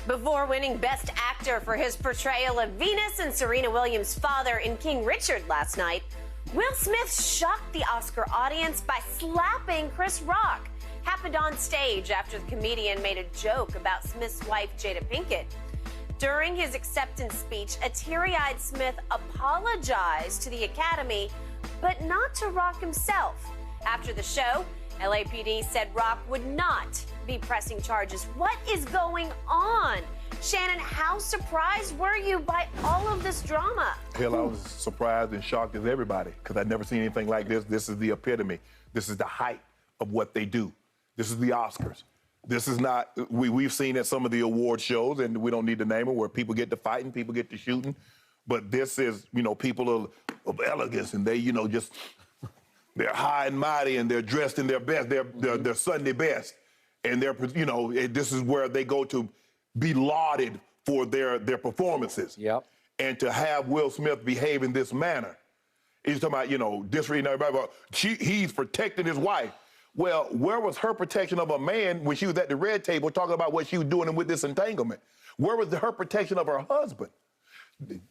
Before winning Best Actor for his portrayal of Venus and Serena Williams' father in King Richard last night, Will Smith shocked the Oscar audience by slapping Chris Rock. Happened on stage after the comedian made a joke about Smith's wife, Jada Pinkett. During his acceptance speech, a teary-eyed Smith apologized to the Academy, but not to Rock himself. After the show, LAPD said Rock would not be pressing charges. What is going on? Shannon, how surprised were you by all of this drama? Hell, I was surprised and shocked as everybody, because I'd never seen anything like this. This is the epitome. This is the height of what they do. This is the Oscars. This is not, we've seen at some of the award shows, and we don't need to name them, where people get to fighting, people get to shooting. But this is, people of elegance, and they, just, they're high and mighty, and they're dressed in their best, their Sunday best. And they're, this is where they go to be lauded for their performances. Yep. And to have Will Smith behave in this manner. He's talking about, disrespecting everybody, but he's protecting his wife. Well, where was her protection of a man when she was at the red table talking about what she was doing with this entanglement? Where was her protection of her husband?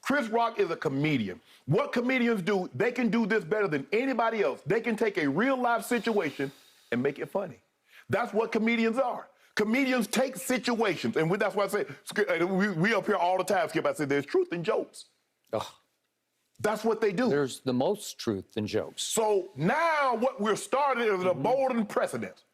Chris Rock is a comedian. What comedians do, they can do this better than anybody else. They can take a real-life situation and make it funny. That's what comedians are. Comedians take situations, and that's why I say, we up here all the time, Skip, I say there's truth in jokes. Ugh. That's what they do. There's the most truth in jokes. So now what we're starting is an emboldened precedent.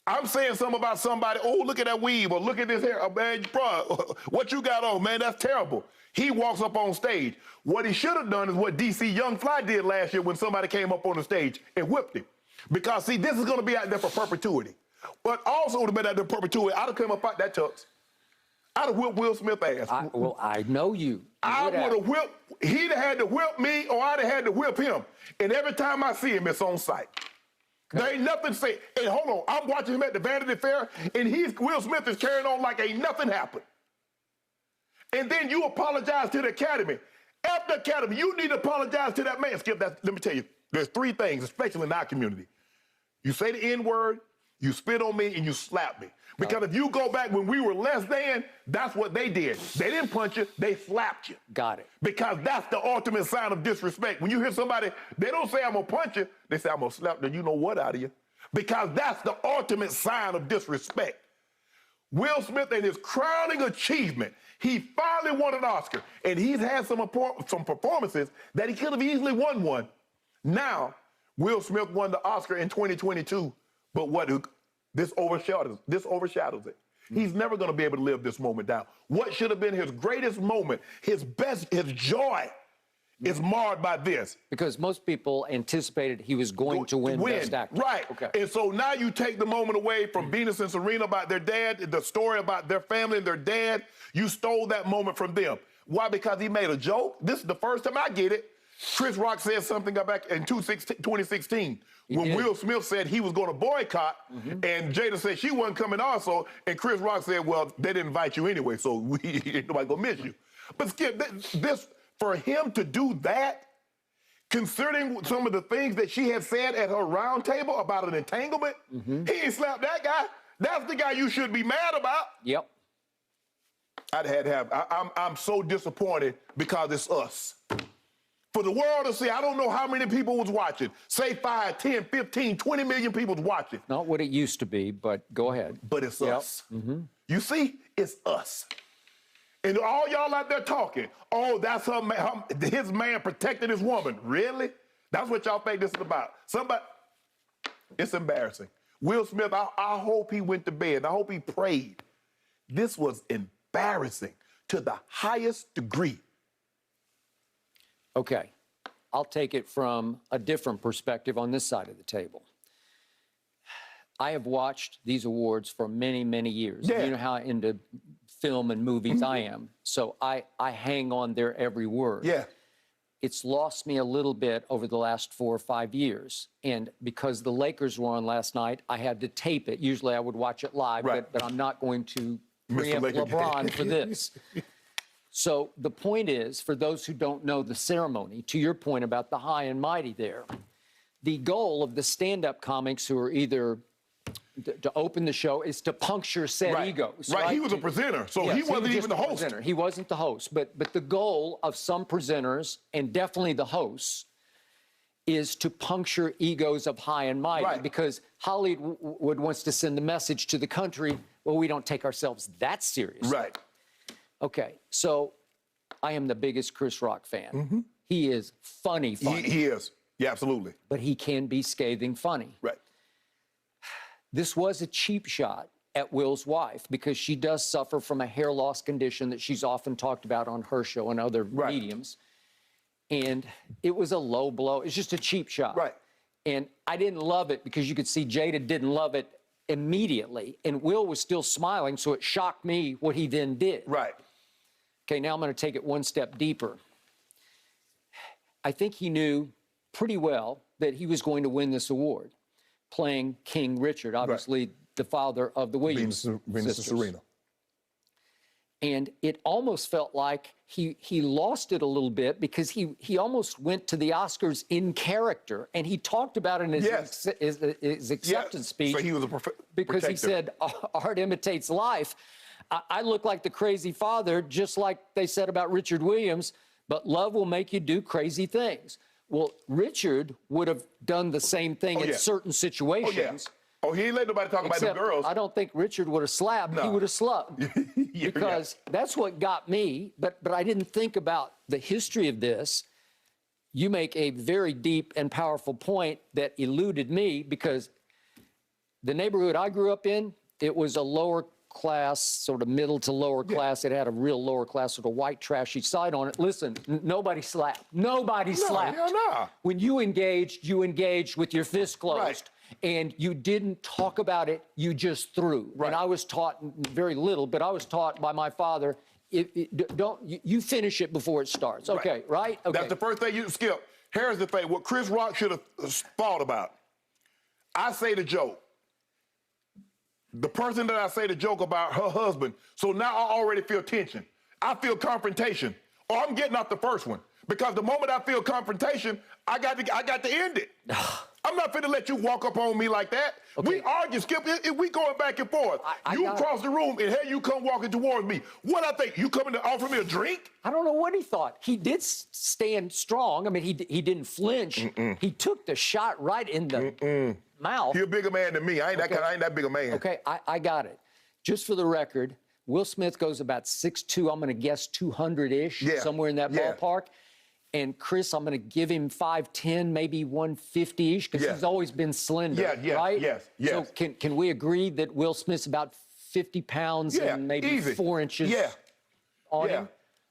I'm saying something about somebody, oh, look at that weave, or look at this hair, oh, man, bro, what you got on, man, that's terrible. He walks up on stage. What he should have done is what DC Young Fly did last year when somebody came up on the stage and whipped him. Because, see, this is going to be out there for perpetuity. But also to be out there for perpetuity, I'd have come up out that tux. I'd have whipped Will Smith's ass. I know you. I would have whipped, he'd have had to whip me, or I'd have had to whip him. And every time I see him, it's on sight. Okay. There ain't nothing to say. And hold on, I'm watching him at the Vanity Fair, and Will Smith is carrying on like ain't nothing happened. And then you apologize to the Academy. After the Academy, you need to apologize to that man. Skip, let me tell you, there's three things, especially in our community. You say the N-word, you spit on me, and you slap me. Because if you go back when we were less than, that's what they did. They didn't punch you, they slapped you. Got it. Because that's the ultimate sign of disrespect. When you hear somebody, they don't say, I'm gonna punch you, they say, I'm gonna slap the you know what out of you. Because that's the ultimate sign of disrespect. Will Smith and his crowning achievement, he finally won an Oscar, and he's had some performances that he could have easily won one. Now, Will Smith won the Oscar in 2022, but this overshadows it. He's never going to be able to live this moment down. What should have been his greatest moment, his joy, is marred by this. Because most people anticipated he was going to win Best Actor. Right. Okay. And so now you take the moment away from Venus and Serena about their dad, the story about their family and their dad. You stole that moment from them. Why? Because he made a joke. This is the first time I get it. Chris Rock said something back in 2016 when Will Smith said he was going to boycott, and Jada said she wasn't coming also, and Chris Rock said, well, they didn't invite you anyway, so ain't nobody going to miss you. But Skip, for him to do that, considering some of the things that she had said at her round table about an entanglement, he ain't slapped that guy. That's the guy you should be mad about. Yep. I'm so disappointed because it's us. For the world to see, I don't know how many people was watching. Say 5, 10, 15, 20 million people was watching. Not what it used to be, but go ahead. But it's us. You see, it's us. And all y'all out there talking, oh, that's his man protected his woman. Really? That's what y'all think this is about. It's embarrassing. Will Smith, I hope he went to bed. I hope he prayed. This was embarrassing to the highest degree. Okay, I'll take it from a different perspective on this side of the table. I have watched these awards for many, many years. Yeah. You know how into film and movies I am. So I hang on their every word. Yeah. It's lost me a little bit over the last 4 or 5 years. And because the Lakers were on last night, I had to tape it. Usually I would watch it live, but I'm not going to preempt LeBron for this. So the point is, for those who don't know the ceremony, to your point about the high and mighty there, the goal of the stand-up comics who are either to open the show is to puncture said egos. Right. He was a presenter, so Yes, he wasn't was even the host. Presenter. He wasn't the host. But the goal of some presenters, and definitely the hosts, is to puncture egos of high and mighty. Right. Because Hollywood wants to send the message to the country, well, we don't take ourselves that seriously. Right. Okay, so I am the biggest Chris Rock fan. He is funny. He is. Yeah, absolutely. But he can be scathing funny. Right. This was a cheap shot at Will's wife because she does suffer from a hair loss condition that she's often talked about on her show and other mediums. And it was a low blow. It's just a cheap shot. Right. And I didn't love it because you could see Jada didn't love it immediately. And Will was still smiling, so it shocked me what he then did. Right. Okay, now I'm going to take it one step deeper. I think he knew pretty well that he was going to win this award, playing King Richard, obviously the father of the Williams Venus and Serena. And it almost felt like he lost it a little bit because he almost went to the Oscars in character, and he talked about it in his acceptance speech. So he was because he said art imitates life. I look like the crazy father, just like they said about Richard Williams, but love will make you do crazy things. Well, Richard would have done the same thing in certain situations. Oh, he ain't let nobody talk about them girls. I don't think Richard would have slapped. No. He would have slugged. Because that's what got me. But I didn't think about the history of this. You make a very deep and powerful point that eluded me because the neighborhood I grew up in, it was a lower class, sort of middle to lower class. It had a real lower class with a white trashy side on it. Listen, nobody slapped. Nobody slapped. When you engaged with your fist closed. Right. And you didn't talk about it, you just threw. Right. And I was taught very little, but I was taught by my father, you finish it before it starts. Okay, right? Okay. That's the first thing you skip. Here's the thing, what Chris Rock should have thought about. I say the joke. The person that I say the joke about, her husband, so now I already feel tension. I feel confrontation, or I'm getting off the first one. Because the moment I feel confrontation, I got to end it. I'm not finna let you walk up on me like that. Okay. We argue, Skip. We going back and forth. You cross the room, and here you come walking towards me. What I think? You coming to offer me a drink? I don't know what he thought. He did stand strong. I mean, he didn't flinch. He took the shot right in the mouth. He a bigger man than me. I ain't that big a man. Okay, I got it. Just for the record, Will Smith goes about 6'2", I'm going to guess 200-ish, somewhere in that ballpark. And Chris, I'm going to give him 5'10", maybe 150-ish, because he's always been slender, right? Yes. So can we agree that Will Smith's about 50 pounds and maybe 4 inches on him?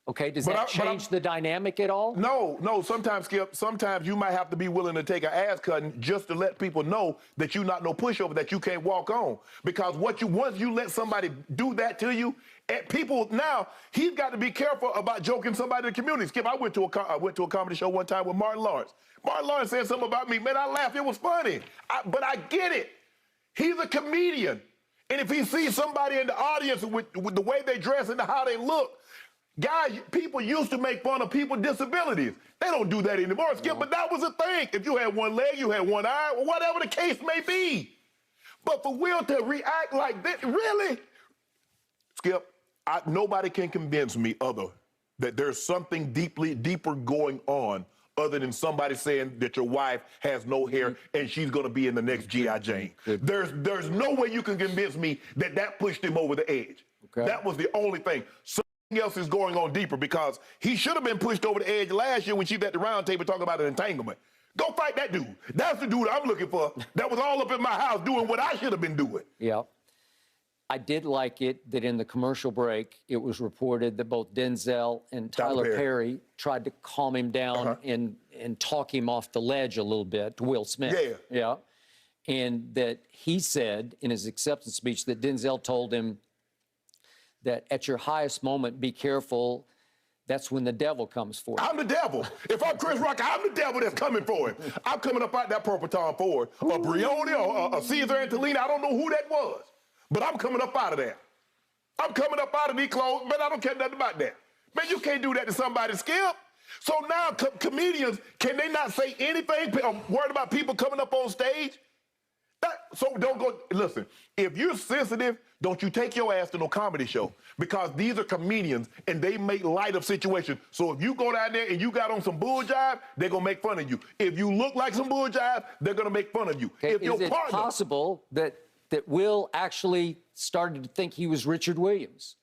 Okay, does that change the dynamic at all? No, sometimes, Skip, sometimes you might have to be willing to take an ass cutting just to let people know that you're not no pushover, that you can't walk on. Because once you let somebody do that to you, and people now, he's got to be careful about joking somebody in the community. Skip, I went to a comedy show one time with Martin Lawrence. Martin Lawrence said something about me. Man, I laughed. It was funny. But I get it. He's a comedian. And if he sees somebody in the audience with the way they dress and how they look, guys, people used to make fun of people's disabilities. They don't do that anymore, Skip, but that was a thing. If you had one leg, you had one eye, or whatever the case may be. But for Will to react like this, really? Skip, nobody can convince me that there's something deeper going on other than somebody saying that your wife has no hair and she's going to be in the next G.I. Jane. There's no way you can convince me that pushed him over the edge. Okay. That was the only thing. Something else is going on deeper because he should have been pushed over the edge last year when she was at the round table talking about an entanglement. Go fight that dude. That's the dude I'm looking for. That was all up in my house doing what I should have been doing. Yeah. I did like it that in the commercial break, it was reported that both Denzel and Tyler Perry tried to calm him down and talk him off the ledge a little bit to Will Smith. Yeah. And that he said in his acceptance speech that Denzel told him that at your highest moment, be careful. That's when the devil comes for you. I'm the devil. If I'm Chris Rock, I'm the devil that's coming for him. I'm coming up out that purple Tom Ford, a Brioni, or a Caesar Antolini. I don't know who that was. But I'm coming up out of there. I'm coming up out of these clothes, but I don't care nothing about that. Man, you can't do that to somebody, Skip. So now comedians, can they not say anything? I'm worried about people coming up on stage So don't go, listen, if you're sensitive, don't you take your ass to no comedy show, because these are comedians and they make light of situations. So if you go down there and you got on some bull jive, they're going to make fun of you. If you look like some bull jive, they're going to make fun of you. Okay, If is it possible that Will actually started to think he was Richard Williams?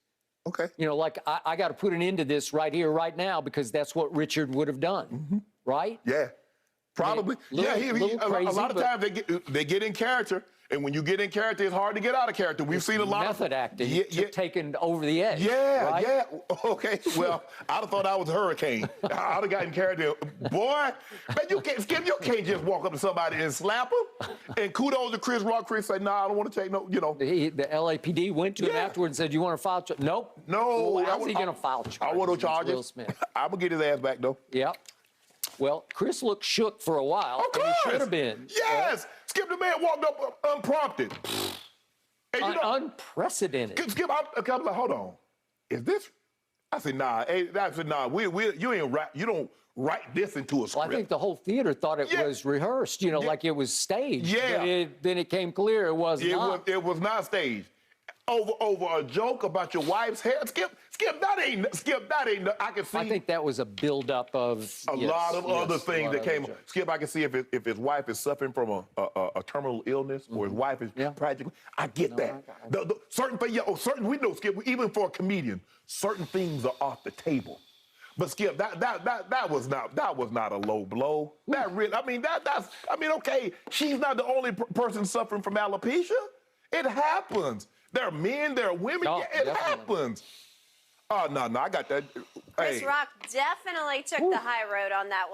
Okay. You know, like, I got to put an end to this right here, right now, because that's what Richard would have done, right? Yeah. Probably. I mean, A lot of times they get in character, and when you get in character, it's hard to get out of character. We've seen a lot method acting taken over the edge. Yeah, right? yeah. Okay. Well, I'd have thought I was Hurricane. I'd have gotten character. Boy, man, you can't just walk up to somebody and slap them. And kudos to Chris Rock. Chris said, "Nah, I don't want to take no, you know." The LAPD went to him afterwards and said, "You want to file charges?" Nope. No. Well, how's he going to file charges? I want no charges. Will Smith. I'm going to get his ass back, though. Yep. Well, Chris looked shook for a while. Of course. And he should have been. Yes. Skip, the man walked up unprompted. And Unprecedented. Skip, I'm like, hold on. Is this? I said, nah. Hey, I said, nah. You ain't right. You don't write this into a script. Well, I think the whole theater thought it was rehearsed. You know, like it was staged. Yeah. But then it came clear it was not. It was not staged. Over a joke about your wife's hair. Skip, that ain't. I can see. I think that was a buildup of a lot of other things that came. Skip, I can see if his wife is suffering from a terminal illness, or his wife is practically. I get that. Certain things, certain, we know, Skip, even for a comedian, certain things are off the table. But Skip, that was not a low blow. That really, okay, she's not the only person suffering from alopecia. It happens. There are men, there are women. No, yeah, it happens. Oh, no, I got that. Chris Rock definitely took the high road on that one.